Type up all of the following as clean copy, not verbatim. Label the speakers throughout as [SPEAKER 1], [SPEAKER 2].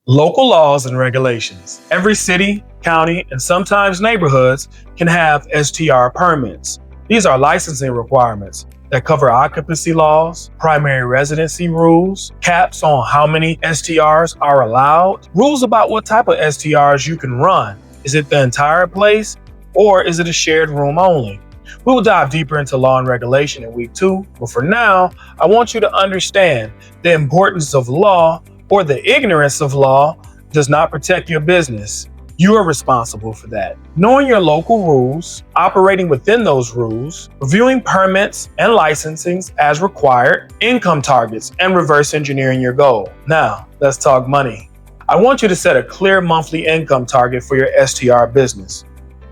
[SPEAKER 1] Local laws and regulations. Every city, county, and sometimes neighborhoods can have STR permits. These are licensing requirements that cover occupancy laws, primary residency rules, caps on how many STRs are allowed, rules about what type of STRs you can run. Is it the entire place or is it a shared room only? We will dive deeper into law and regulation in week 2, but for now, I want you to understand the importance of law or the ignorance of law does not protect your business. You are responsible for that. Knowing your local rules, operating within those rules, reviewing permits and licensings as required, income targets, and reverse engineering your goal. Now, let's talk money. I want you to set a clear monthly income target for your STR business.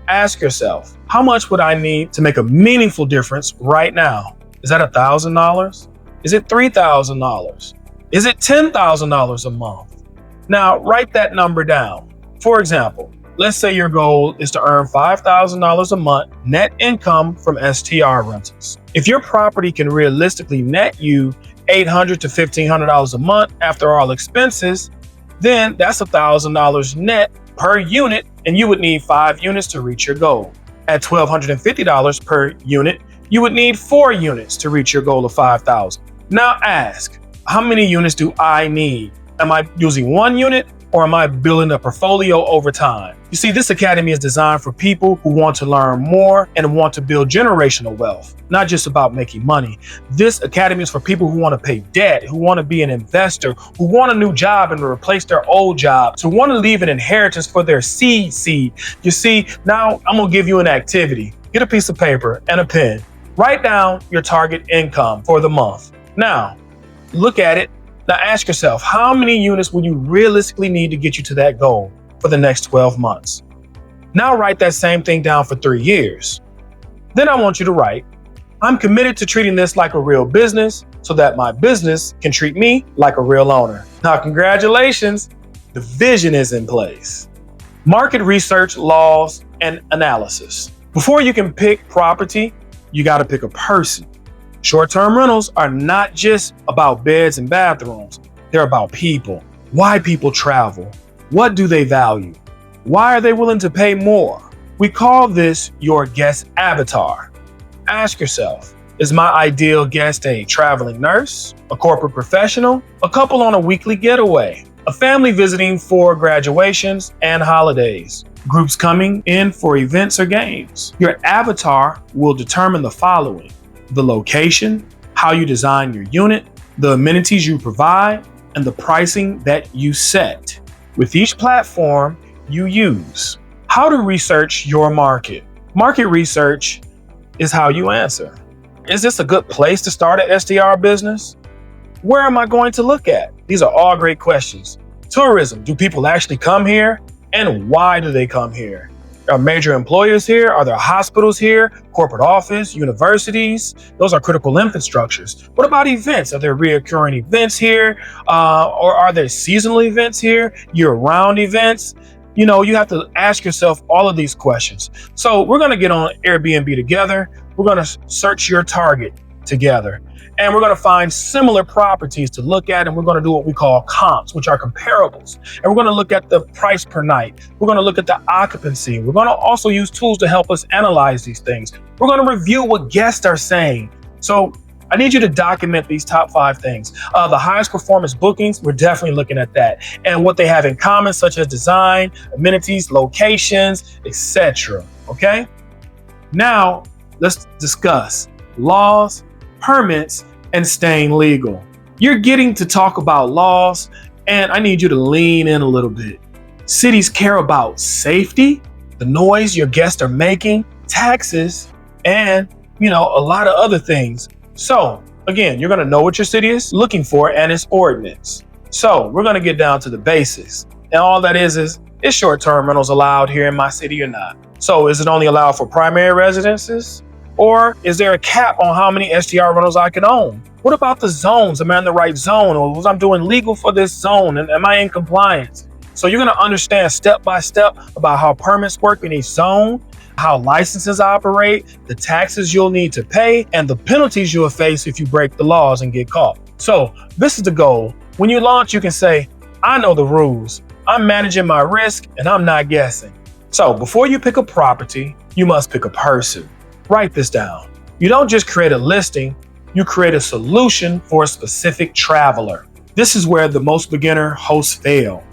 [SPEAKER 1] Ask yourself, how much would I need to make a meaningful difference right now? Is that $1,000? Is it $3,000? Is it $10,000 a month? Now, write that number down. For example, let's say your goal is to earn $5,000 a month net income from STR rentals. If your property can realistically net you $800 to $1,500 a month after all expenses, then that's $1,000 net per unit, and you would need 5 units to reach your goal. At $1,250 per unit, you would need 4 units to reach your goal of $5,000. Now ask, how many units do I need? Am I using 1 unit or am I building a portfolio over time? You see, this academy is designed for people who want to learn more and want to build generational wealth, not just about making money. This academy is for people who want to pay debt, who want to be an investor, who want a new job and to replace their old job, to want to leave an inheritance for their seed. You see, now I'm going to give you an activity. Get a piece of paper and a pen. Write down your target income for the month. Now, look at it. Now ask yourself, how many units will you realistically need to get you to that goal for the next 12 months? Now write that same thing down for 3 years. Then I want you to write, I'm committed to treating this like a real business so that my business can treat me like a real owner. Now, congratulations, the vision is in place. Market research, laws, and analysis. Before you can pick property, you got to pick a person. Short-term rentals are not just about beds and bathrooms. They're about people. Why people travel. What do they value? Why are they willing to pay more? We call this your guest avatar. Ask yourself, is my ideal guest a traveling nurse, a corporate professional, a couple on a weekly getaway, a family visiting for graduations and holidays, groups coming in for events or games? Your avatar will determine the following: the location, how you design your unit, the amenities you provide, and the pricing that you set. With each platform you use. How to research your market. Market research is how you answer. Is this a good place to start an STR business? Where am I going to look at? These are all great questions. Tourism. Do people actually come here? And why do they come here? Are major employers here? Are there hospitals here? Corporate office, universities? Those are critical infrastructures. What about events? Are there recurring events here? Or are there seasonal events here? Year-round events? You know, you have to ask yourself all of these questions. So we're going to get on Airbnb together. We're going to search your target together. And we're going to find similar properties to look at, and we're going to do what we call comps, which are comparables. And we're going to look at the price per night. We're going to look at the occupancy. We're going to also use tools to help us analyze these things. We're going to review what guests are saying. So I need you to document these top 5 things. The highest performance bookings, we're definitely looking at that. And what they have in common, such as design, amenities, locations, etc. Okay? Now, let's discuss laws, permits, and staying legal. You're getting to talk about laws, and I need you to lean in a little bit. Cities care about safety, the noise your guests are making, taxes, and, a lot of other things. So, again, you're going to know what your city is looking for and its ordinance. So, we're going to get down to the basics. And all that is short-term rentals allowed here in my city or not? So, is it only allowed for primary residences? Or is there a cap on how many STR rentals I can own? What about the zones? Am I in the right zone? Or was I doing legal for this zone? And am I in compliance? So you're going to understand step by step about how permits work in each zone, how licenses operate, the taxes you'll need to pay, and the penalties you'll face if you break the laws and get caught. So this is the goal. When you launch, you can say, I know the rules. I'm managing my risk and I'm not guessing. So before you pick a property, you must pick a person. Write this down. You don't just create a listing, you create a solution for a specific traveler. This is where the most beginner hosts fail.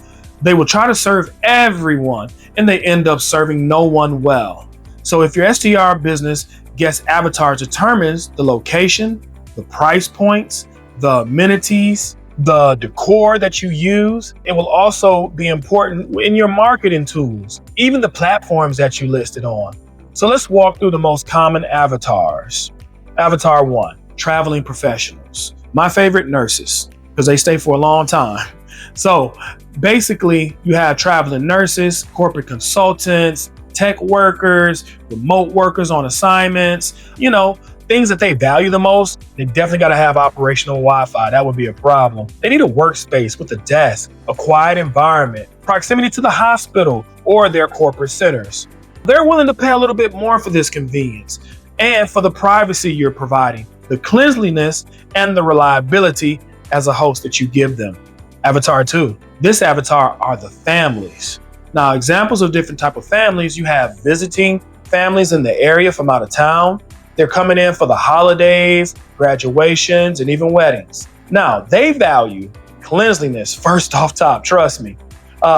[SPEAKER 1] They will try to serve everyone and they end up serving no one well. So if your STR business guest avatar determines the location, the price points, the amenities, the decor that you use, it will also be important in your marketing tools, even the platforms that you listed on. So let's walk through the most common avatars. Avatar 1, traveling professionals. My favorite, nurses, because they stay for a long time. So basically, you have traveling nurses, corporate consultants, tech workers, remote workers on assignments, things that they value the most. They definitely got to have operational Wi-Fi. That would be a problem. They need a workspace with a desk, a quiet environment, proximity to the hospital or their corporate centers. They're willing to pay a little bit more for this convenience and for the privacy you're providing, the cleanliness and the reliability as a host that you give them. Avatar 2. This avatar are the families. Now, examples of different type of families, you have visiting families in the area from out of town. They're coming in for the holidays, graduations, and even weddings. Now, they value cleanliness first off top, trust me.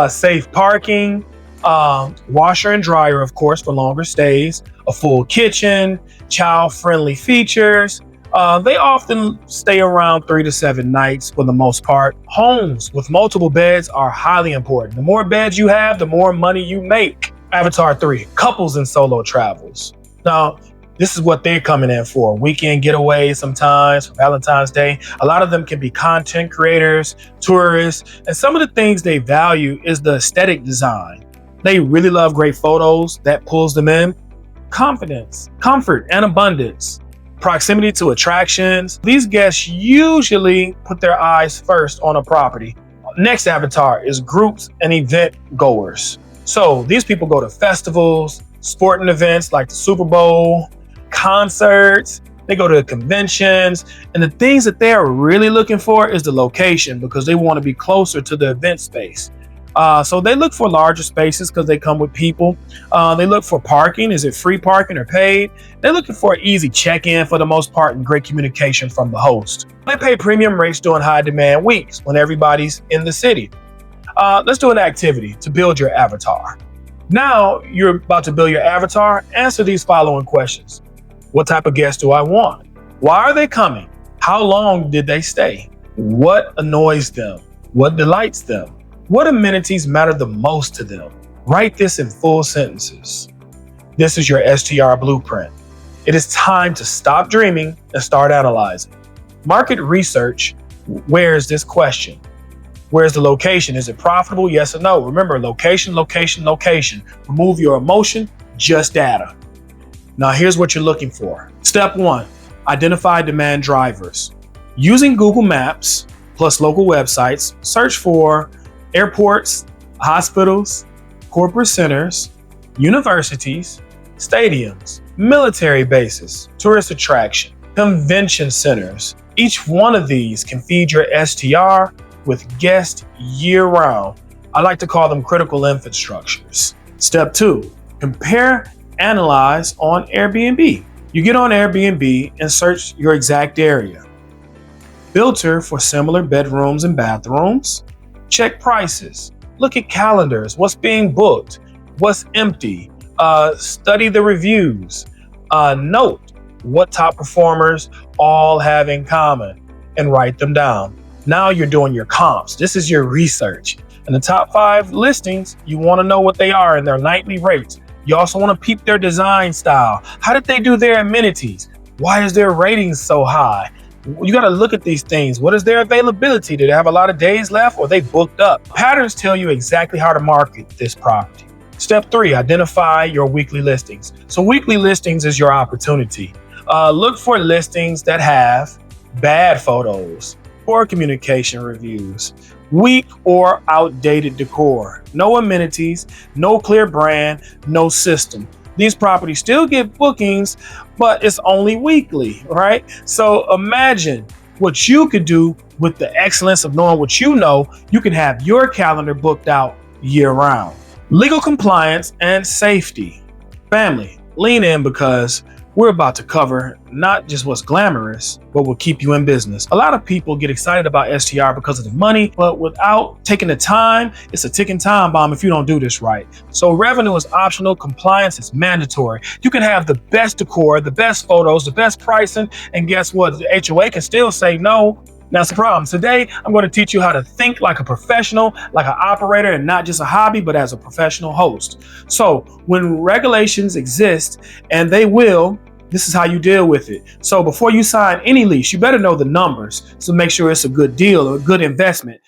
[SPEAKER 1] Safe parking, washer and dryer, of course, for longer stays, a full kitchen, child-friendly features. They often stay around 3 to 7 nights for the most part. Homes with multiple beds are highly important. The more beds you have, the more money you make. Avatar 3, couples and solo travels. Now, this is what they're coming in for. Weekend getaways sometimes, for Valentine's Day. A lot of them can be content creators, tourists, and some of the things they value is the aesthetic design. They really love great photos that pulls them in. Confidence, comfort, and abundance. Proximity to attractions. These guests usually put their eyes first on a property. Next avatar is groups and event goers. So these people go to festivals, sporting events like the Super Bowl, concerts, they go to conventions, and the things that they're really looking for is the location because they want to be closer to the event space. So they look for larger spaces because they come with people. They look for parking. Is it free parking or paid? They're looking for an easy check-in for the most part and great communication from the host. They pay premium rates during high demand weeks when everybody's in the city. Let's do an activity to build your avatar. Now you're about to build your avatar. Answer these following questions. What type of guest do I want? Why are they coming? How long did they stay? What annoys them? What delights them? What amenities matter the most to them? Write this in full sentences. This is your STR blueprint. It is time to stop dreaming and start analyzing. Market research, where is this question? Where's the location? Is it profitable? Yes or no? Remember, location, location, location. Remove your emotion, just data. Now here's what you're looking for. Step 1, identify demand drivers. Using Google Maps plus local websites, search for airports, hospitals, corporate centers, universities, stadiums, military bases, tourist attraction, convention centers. Each one of these can feed your STR with guests year-round. I like to call them critical infrastructures. Step 2, compare, analyze on Airbnb. You get on Airbnb and search your exact area. Filter for similar bedrooms and bathrooms. Check prices. Look at calendars. What's being booked? What's empty? Study the reviews. Note what top performers all have in common and write them down. Now you're doing your comps. This is your research. And the top 5 listings, you want to know what they are and their nightly rates. You also want to peep their design style. How did they do their amenities? Why is their ratings so high? You got to look at these things. What is their availability? Do they have a lot of days left or they booked up? Patterns tell you exactly how to market this property. Step 3, identify your weekly listings. So weekly listings is your opportunity. Look for listings that have bad photos, poor communication reviews, weak or outdated decor, no amenities, no clear brand, no system. These properties still get bookings, but it's only weekly, right? So imagine what you could do with the excellence of knowing what you know, you can have your calendar booked out year round. Legal compliance and safety. Family, lean in because we're about to cover not just what's glamorous, but will keep you in business. A lot of people get excited about STR because of the money, but without taking the time, it's a ticking time bomb if you don't do this right. So revenue is optional, compliance is mandatory. You can have the best decor, the best photos, the best pricing, and guess what? The HOA can still say no. That's the problem. Today, I'm going to teach you how to think like a professional, like an operator, and not just a hobby, but as a professional host. So when regulations exist, and they will, this is how you deal with it. So before you sign any lease, you better know the numbers. So make sure it's a good deal or a good investment.